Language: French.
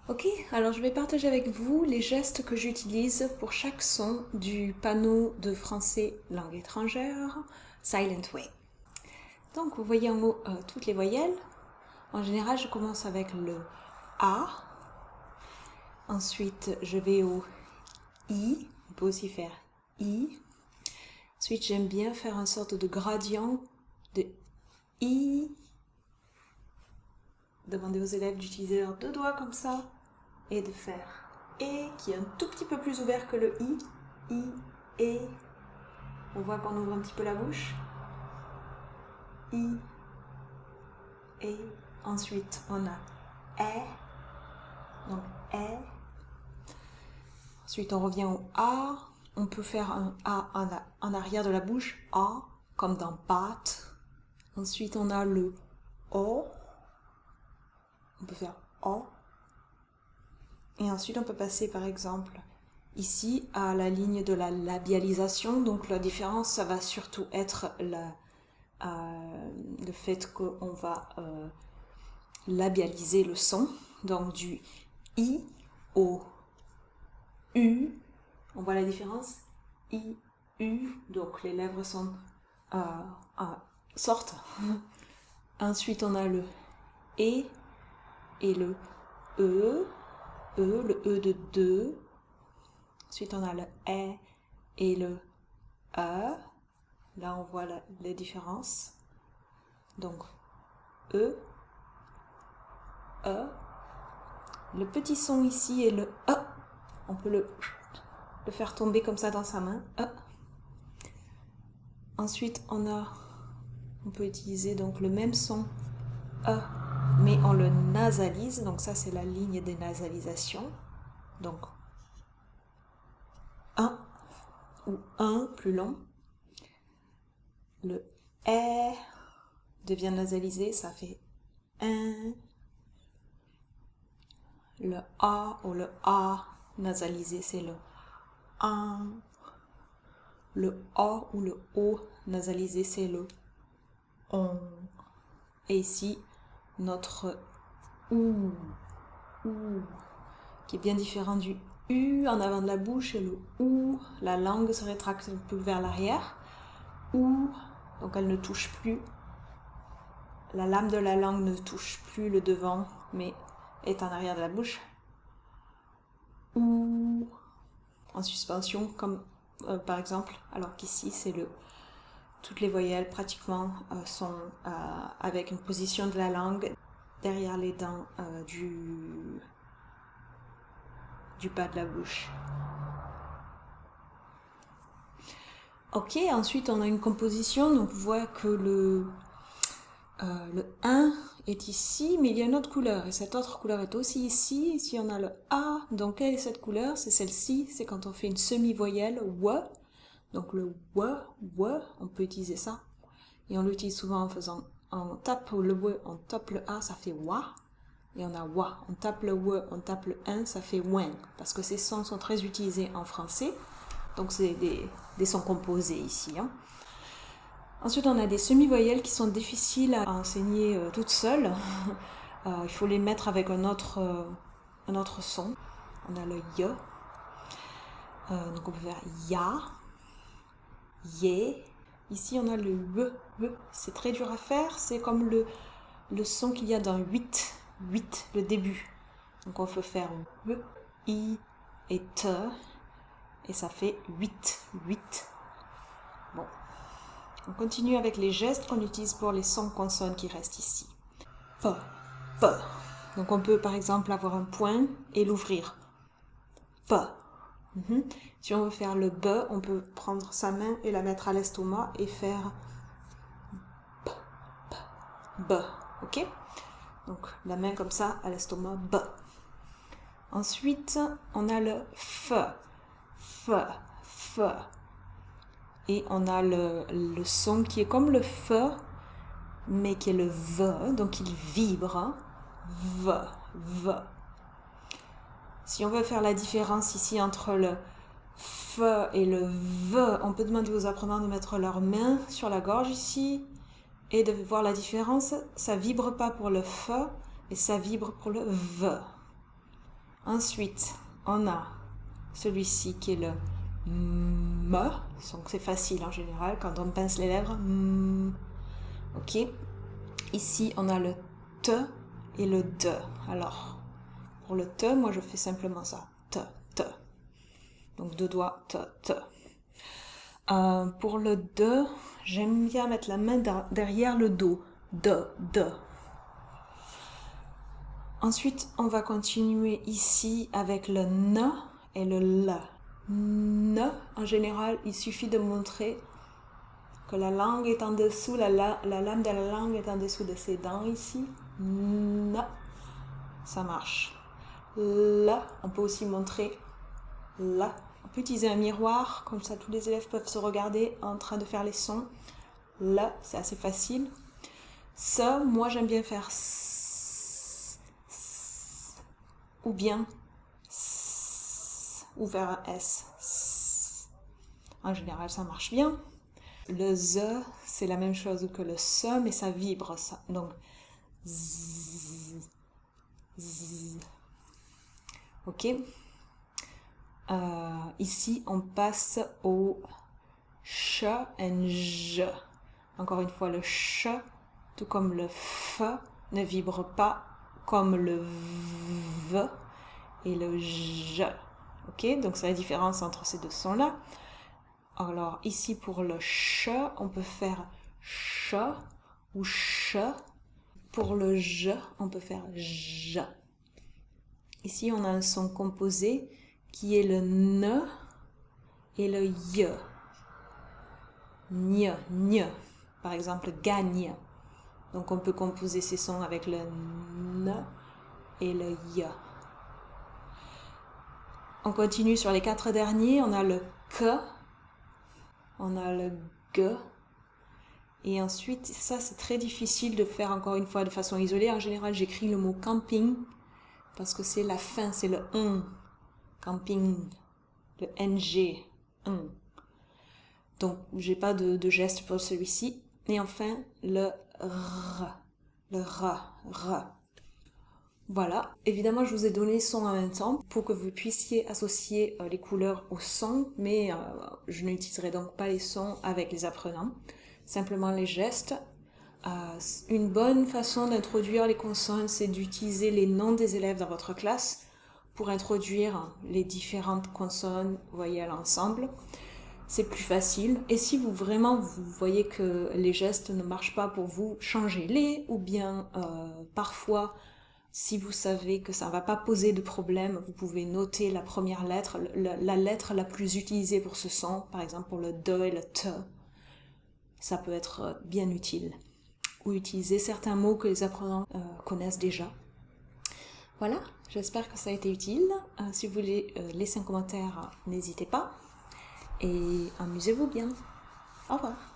Ok, alors je vais partager avec vous les gestes que j'utilise pour chaque son du panneau de français langue étrangère Silent Way. Donc vous voyez en haut toutes les voyelles. En général, je commence avec le A. Ensuite, je vais au I. On peut aussi faire I. Ensuite, j'aime bien faire une sorte de gradient de I. Demandez aux élèves d'utiliser leurs deux doigts comme ça et de faire E qui est un tout petit peu plus ouvert que le I, E. On voit qu'on ouvre un petit peu la bouche. I, E. Ensuite, on a E. Donc E. Ensuite, on revient au A. On peut faire un A en arrière de la bouche, A, comme dans bat. Ensuite, on a le O. On peut faire O. Et ensuite, on peut passer, par exemple, ici, à la ligne de la labialisation. Donc, la différence, ça va surtout être le fait qu'on va labialiser le son. Donc, du I au U. On voit la différence? I, U. Donc, les lèvres sortent. Ensuite, on a le E et le E. Le E de 2. Ensuite, on a le E et le E. Là, on voit les différences. Donc, E, E. Le petit son ici est le E. On peut le faire tomber comme ça dans sa main. E. Ensuite, on peut utiliser donc le même son E, mais on le nasalise. Donc ça, c'est la ligne des nasalisations. Donc, 1 ou 1 plus long. Le E devient nasalisé, ça fait 1. Le A ou le A nasalisé, c'est le 1. Le A ou le O nasalisé, c'est le on. Et ici, notre OU, qui est bien différent du U en avant de la bouche, et le OU, la langue se rétracte un peu vers l'arrière. OU, donc elle ne touche plus. La lame de la langue ne touche plus le devant, mais est en arrière de la bouche. OU, en suspension, comme par exemple, alors qu'ici, c'est toutes les voyelles pratiquement sont avec une position de la langue derrière les dents du bas de la bouche. Ok, ensuite on a une composition, donc on voit que le 1 est ici, mais il y a une autre couleur, et cette autre couleur est aussi ici. Ici on a le A, donc quelle est cette couleur? C'est celle-ci, c'est quand on fait une semi-voyelle, W. Donc le W, on peut utiliser ça. Et on l'utilise souvent en faisant, on tape le W, on tape le A, ça fait WA. Et on a WA. On tape le W, on tape le 1, ça fait WEN. Parce que ces sons sont très utilisés en français. Donc c'est des sons composés ici. Hein. Ensuite, on a des semi-voyelles qui sont difficiles à enseigner toutes seules. Il faut les mettre avec un autre son. On a le Y. Donc on peut faire YA, YE. Ici, on a le W. C'est très dur à faire. C'est comme le son qu'il y a dans 8, le début. Donc on peut faire W, I et T. Et ça fait 8. Bon. On continue avec les gestes qu'on utilise pour les sons consonnes qui restent ici. F. Donc on peut par exemple avoir un point et l'ouvrir. F. Si on veut faire le B, on peut prendre sa main et la mettre à l'estomac et faire B. Ok? Donc la main comme ça à l'estomac, B. Ensuite, on a le F. Et on a le son qui est comme le F, mais qui est le V, donc il vibre. V. Si on veut faire la différence ici entre le F et le V, on peut demander aux apprenants de mettre leurs mains sur la gorge ici et de voir la différence. Ça vibre pas pour le F, mais ça vibre pour le V. Ensuite, on a celui-ci qui est le M. Donc c'est facile en général quand on pince les lèvres. Ok. Ici, on a le T et le D. Alors, pour le T, moi je fais simplement ça. T, T. Donc deux doigts, T, T. Pour le D, j'aime bien mettre la main derrière le dos. D, D. Ensuite, on va continuer ici avec le N et le L. N, en général, il suffit de montrer que la langue est en dessous, la lame de la langue est en dessous de ses dents ici. N, ça marche. Là, on peut aussi montrer là. On peut utiliser un miroir, comme ça tous les élèves peuvent se regarder en train de faire les sons. Là, c'est assez facile. Ça, moi j'aime bien faire S, ou bien S, ou faire un S. En général, ça marche bien. Le Z, c'est la même chose que le SE, mais ça vibre, ça. Donc, Z, Z. Ok. Ici, on passe au ch et j. Encore une fois, le ch, tout comme le f, ne vibre pas comme le v et le j. Ok, donc c'est la différence entre ces deux sons-là. Alors ici pour le ch, on peut faire ch ou ch. Pour le j, on peut faire j. Ici on a un son composé qui est le n et le y. Ny, ny. Par exemple gagne. Donc on peut composer ces sons avec le n et le y. On continue sur les 4 derniers. On a le k. On a le G. Et ensuite, ça c'est très difficile de faire encore une fois de façon isolée. En général, j'écris le mot camping parce que c'est la fin, c'est le n. Camping. Le ng. N. Donc, j'ai pas de geste pour celui-ci. Et enfin, le R. Le R. R. Voilà, évidemment je vous ai donné son en même temps pour que vous puissiez associer les couleurs au son, mais je n'utiliserai donc pas les sons avec les apprenants, simplement les gestes. Une bonne façon d'introduire les consonnes, c'est d'utiliser les noms des élèves dans votre classe pour introduire les différentes consonnes voyelles ensemble. C'est plus facile. Et si vous voyez que les gestes ne marchent pas pour vous, changez-les, ou bien parfois si vous savez que ça ne va pas poser de problème, vous pouvez noter la première lettre, la lettre la plus utilisée pour ce son, par exemple pour le D et le T. Ça peut être bien utile. Ou utiliser certains mots que les apprenants connaissent déjà. Voilà, j'espère que ça a été utile. Si vous voulez laisser un commentaire, n'hésitez pas. Et amusez-vous bien. Au revoir.